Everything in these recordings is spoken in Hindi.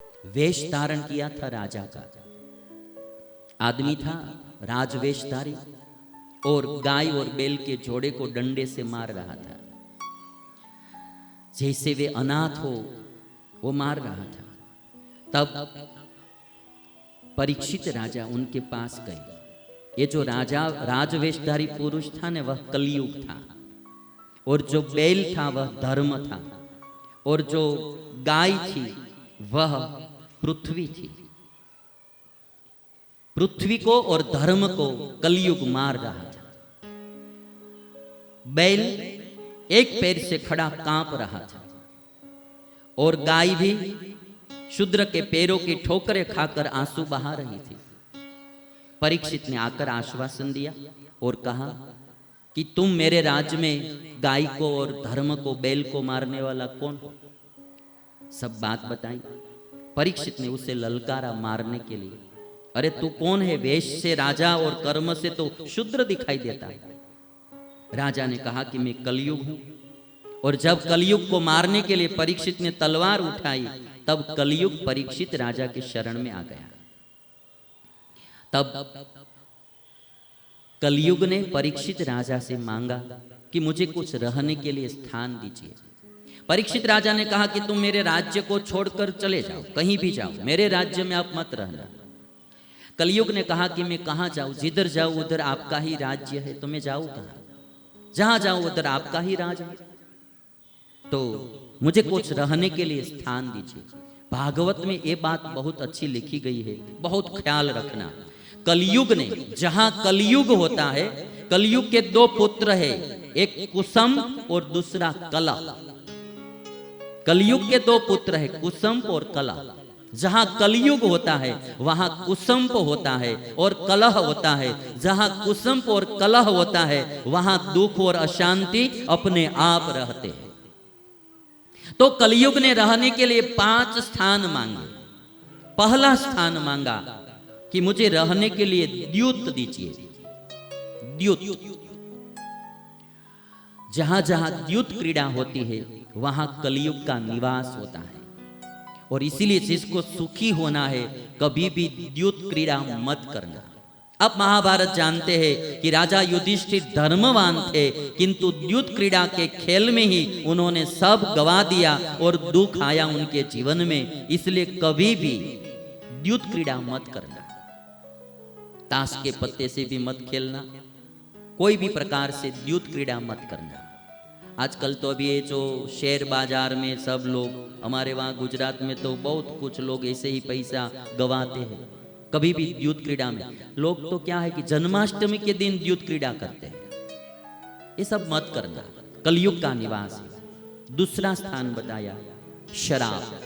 वेश धारण किया था राजा का। आदमी था राजवेशधारी और गाय और बैल के जोड़े को डंडे से मार रहा था, जैसे वे अनाथ हो वो मार रहा था। तब परीक्षित राजा उनके पास गए। ये जो राजा राजवेशधारी पुरुष था ने वह कलयुग था, और जो बैल था वह धर्म था, और जो गाय थी वह पृथ्वी थी। पृथ्वी को और धर्म को कलयुग मार रहा था। बैल एक पैर से खड़ा कांप रहा था, और गाय भी शूद्र के पैरों की ठोकरें खाकर आंसू बहा रही थी। परीक्षित ने आकर आश्वासन दिया और कहा कि तुम मेरे राज्य में गाय को और धर्म को, बैल को मारने वाला कौन हो? सब बात बताई। परीक्षित ने उसे ललकारा मारने के लिए। अरे तू कौन है? वेश से राजा और कर्म से तो शूद्र दिखाई देता है। राजा ने कहा कि मैं कलयुग हूं, और जब कलयुग को मारने के लिए परीक्षित ने तलवार उठाई, तब कलयुग परीक्षित राजा के शरण में आ गया। तब कलयुग ने परीक्षित राजा से मांगा कि मुझे कुछ रहने के लिए स्थान दीजिए। परीक्षित राजा ने कहा कि तुम मेरे राज्य को छोड़कर चले जाओ, कहीं भी जाओ, मेरे राज्य में आप मत रहना। कलयुग ने कहा कि मैं कहां जाऊं? जिधर जाऊं उधर आपका ही राज्य है, तो मैं जाऊं कहां? जहां जाऊं उधर आपका ही राज है, तो मुझे कुछ रहने के लिए स्थान दीजिए। भागवत में ये बात बहुत अच्छी लिखी गई है, बहुत ख्याल रखना। कलयुग ने, जहां कलयुग होता है, कलयुग के दो पुत्र है, एक कुसम और दूसरा कला। कलयुग के दो पुत्र है, कुसंप और कला। जहां कलयुग होता है वहां कुसंप होता है और कलह होता है। जहां कुसंप और कलह होता है वहां दुख और अशांति अपने आप रहते हैं। तो कलयुग ने रहने के लिए 5 स्थान मांगे। पहला स्थान मांगा कि मुझे रहने के लिए द्यूत दीजिए। द्यूत, जहां जहां द्यूत क्रीड़ा होती है वहां कलयुग का निवास होता है, और इसीलिए जिसको सुखी होना है कभी भी द्यूत क्रीड़ा मत करना। अब महाभारत जानते हैं कि राजा युधिष्ठिर धर्मवान थे, किंतु द्यूत क्रीड़ा के खेल में ही उन्होंने सब गवा दिया और दुख आया उनके जीवन में। इसलिए कभी भी द्यूत क्रीड़ा मत करना। ताश के पत्ते से भी मत खेलना, कोई भी प्रकार से द्यूत क्रीड़ा मत करना। आजकल तो अभी ये जो शेयर बाजार में सब लोग, हमारे वहाँ गुजरात में तो बहुत कुछ लोग ऐसे ही पैसा गवाते हैं। कभी भी द्यूत क्रीड़ा में लोग तो क्या है कि जन्माष्टमी के दिन द्यूत क्रीड़ा करते हैं। ये सब मत करना, कलयुग का निवास है। दूसरा स्थान बताया शराब,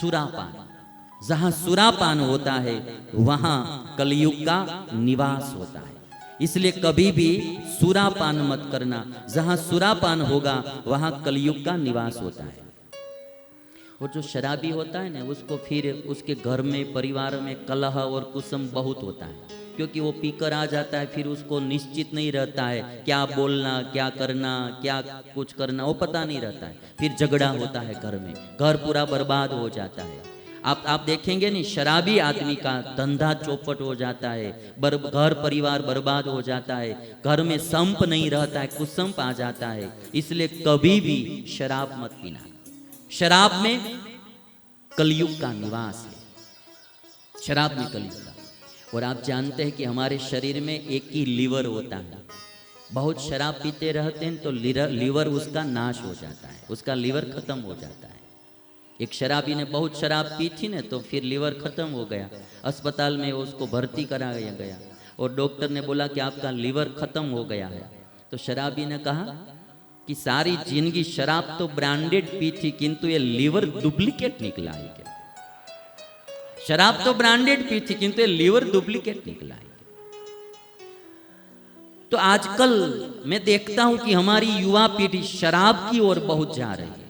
सुरापान। जहां सुरापान होता है वहां कलयुग का निवास होता है। इसलिए कभी भी सुरापान मत करना। जहां सुरापान होगा वहां कलयुग का निवास होता है। और जो शराबी होता है ना, उसको फिर उसके घर में, परिवार में कलह और कुसम बहुत होता है, क्योंकि वो पीकर आ जाता है, फिर उसको निश्चित नहीं रहता है क्या बोलना, क्या करना, क्या कुछ करना, वो पता नहीं रहता है। फिर झगड़ा होता है घर में, घर पूरा बर्बाद हो जाता है। आप देखेंगे नहीं, शराबी आदमी का धंधा चौपट हो जाता है, घर परिवार बर्बाद हो जाता है, घर में संप नहीं रहता है, कुसंप आ जाता है। इसलिए कभी भी शराब मत पीना। शराब में कलयुग का निवास है, शराब में कलयुग का। और आप जानते हैं कि हमारे शरीर में एक ही लीवर होता है। बहुत शराब पीते रहते हैं तो लीवर उसका नाश हो जाता है, उसका लीवर खत्म हो जाता है। एक शराबी ने बहुत शराब पी थी ना, तो फिर लीवर खत्म हो गया। अस्पताल में उसको भर्ती कराया गया और डॉक्टर ने बोला कि आपका लीवर खत्म हो गया है। तो शराबी ने कहा कि सारी जिंदगी शराब तो ब्रांडेड पी थी, किंतु ये लीवर डुप्लीकेट निकला है। क्या शराब तो ब्रांडेड पी थी, किंतु ये लीवर डुप्लीकेट निकला है। तो आजकल मैं देखता हूं कि हमारी युवा पीढ़ी शराब की ओर बहुत जा रही है।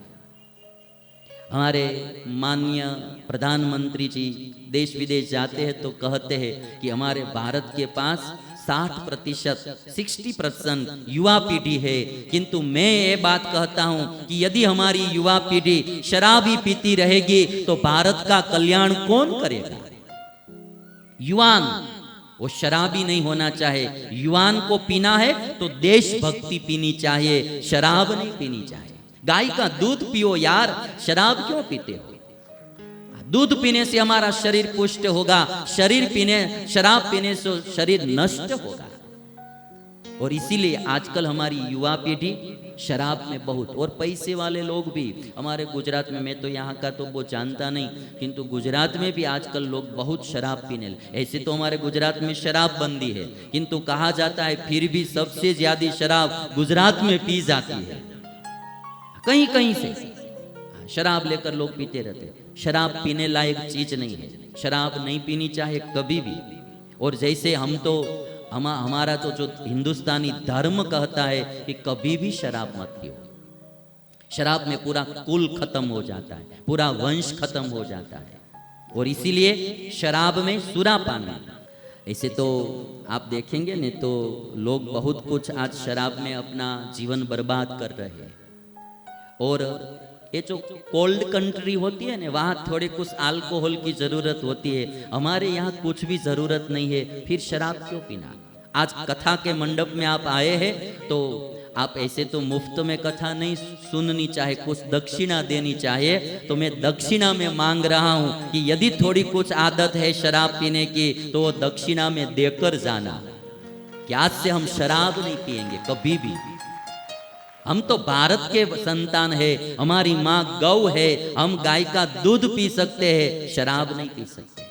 हमारे माननीय प्रधानमंत्री जी देश विदेश जाते हैं तो कहते हैं कि हमारे भारत के पास 60%, 60% युवा पीढ़ी है। किंतु मैं ये बात कहता हूं कि यदि हमारी युवा पीढ़ी शराब ही पीती रहेगी तो भारत का कल्याण कौन करेगा? युवान वो शराबी नहीं होना चाहे। युवान को पीना है तो देशभक्ति पीनी चाहिए, शराब नहीं पीनी चाहिए। गाय का दूध पियो यार, शराब क्यों पीते हो? दूध पीने से हमारा शरीर पुष्ट होगा, शराब पीने से शरीर नष्ट होगा। और इसीलिए आजकल हमारी युवा पीढ़ी शराब में बहुत, और पैसे वाले लोग भी हमारे गुजरात में, मैं तो यहाँ का तो वो जानता नहीं, किंतु गुजरात में भी आजकल लोग बहुत शराब पीने। ऐसे तो हमारे गुजरात में शराब बंदी है, किंतु कहा जाता है फिर भी सबसे ज्यादा शराब गुजरात में पी जाती है। कहीं कहीं से शराब लेकर लोग पीते रहते। शराब पीने लायक चीज नहीं है, शराब नहीं पीनी चाहिए कभी भी। और जैसे हम तो हमारा तो जो हिंदुस्तानी धर्म कहता है कि कभी भी शराब मत पियो। शराब में पूरा कुल खत्म हो जाता है, पूरा वंश खत्म हो जाता है। और इसीलिए शराब में सुरापान। ऐसे तो आप देखेंगे नहीं तो लोग बहुत कुछ आज शराब में अपना जीवन बर्बाद कर रहे हैं। और ये जो कोल्ड कंट्री होती है ना, वहाँ थोड़े कुछ अल्कोहल की जरूरत होती है। हमारे यहाँ कुछ भी जरूरत नहीं है, फिर शराब क्यों पीना? आज कथा के मंडप में आप आए हैं तो आप ऐसे तो मुफ्त में कथा नहीं सुननी चाहिए, कुछ दक्षिणा देनी चाहिए। तो मैं दक्षिणा में मांग रहा हूँ कि यदि थोड़ी कुछ आदत है शराब पीने की तो वो दक्षिणा में देकर जाना कि आज से हम शराब नहीं पिएंगे कभी भी। हम तो भारत के संतान है, हमारी माँ गौ है, हम गाय का दूध पी सकते हैं, शराब नहीं पी सकते।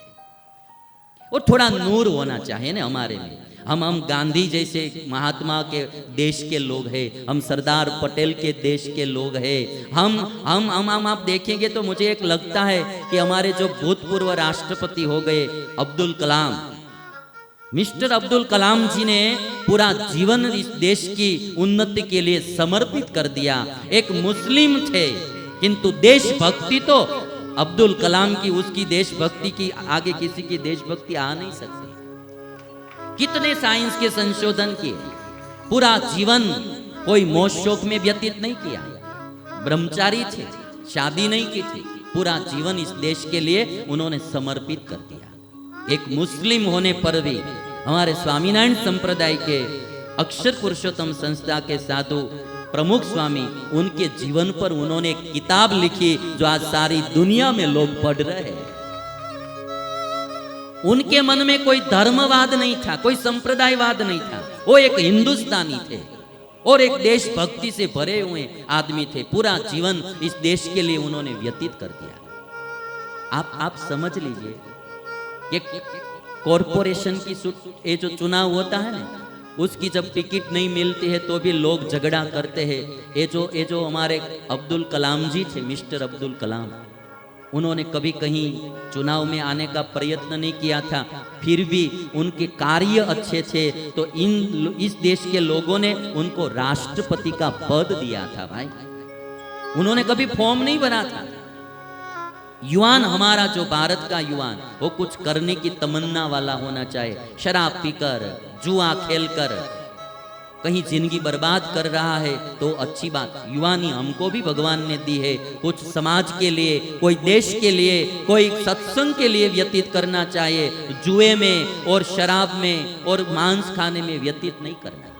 और थोड़ा नूर होना चाहिए ना हमारे में। हम गांधी जैसे महात्मा के देश के लोग हैं, हम सरदार पटेल के देश के लोग हैं। हम आप देखेंगे तो मुझे एक लगता है कि हमारे जो भूतपूर्व राष्ट्रपति हो गए अब्दुल कलाम, मिस्टर अब्दुल कलाम जी ने पूरा जीवन इस देश की उन्नति के लिए समर्पित कर दिया। एक मुस्लिम थे किंतु देशभक्ति तो अब्दुल कलाम की, उसकी देशभक्ति की आगे किसी की देशभक्ति आ नहीं सकती। कितने साइंस के संशोधन किए, पूरा जीवन कोई मौज शौक में व्यतीत नहीं किया, ब्रह्मचारी थे, शादी नहीं की थी, पूरा जीवन इस देश के लिए उन्होंने समर्पित कर दिया। एक मुस्लिम होने पर भी हमारे स्वामीनारायण संप्रदाय के अक्षर पुरुषोत्तम संस्था के साधु प्रमुख स्वामी, उनके जीवन पर उन्होंने एक किताब लिखी जो आज सारी दुनिया में लोग पढ़ रहे हैं। उनके मन में कोई धर्मवाद नहीं था, कोई संप्रदायवाद नहीं था, वो एक हिंदुस्तानी थे और एक देशभक्ति से भरे हुए आदमी थे। पूरा जीवन इस देश के लिए उन्होंने व्यतीत कर दिया। आप समझ लीजिए कि कॉरपोरेशन की ये जो चुनाव होता है ना, उसकी जब टिकट नहीं मिलती है तो भी लोग झगड़ा करते हैं। ये जो हमारे अब्दुल कलाम जी थे, मिस्टर अब्दुल कलाम, उन्होंने कभी कहीं चुनाव में आने का प्रयत्न नहीं किया था, फिर भी उनके कार्य अच्छे थे तो इस देश के लोगों ने उनको राष्ट्रपति का पद दिया था। भाई उन्होंने कभी फॉर्म नहीं भरा था। युवान, हमारा जो भारत का युवान, वो कुछ करने की तमन्ना वाला होना चाहिए। शराब पीकर, जुआ खेलकर कहीं जिंदगी बर्बाद कर रहा है तो अच्छी बात, युवानी हमको भी भगवान ने दी है, कुछ समाज के लिए, कोई देश के लिए, कोई सत्संग के लिए व्यतीत करना चाहिए। जुए में और शराब में और मांस खाने में व्यतीत नहीं करना।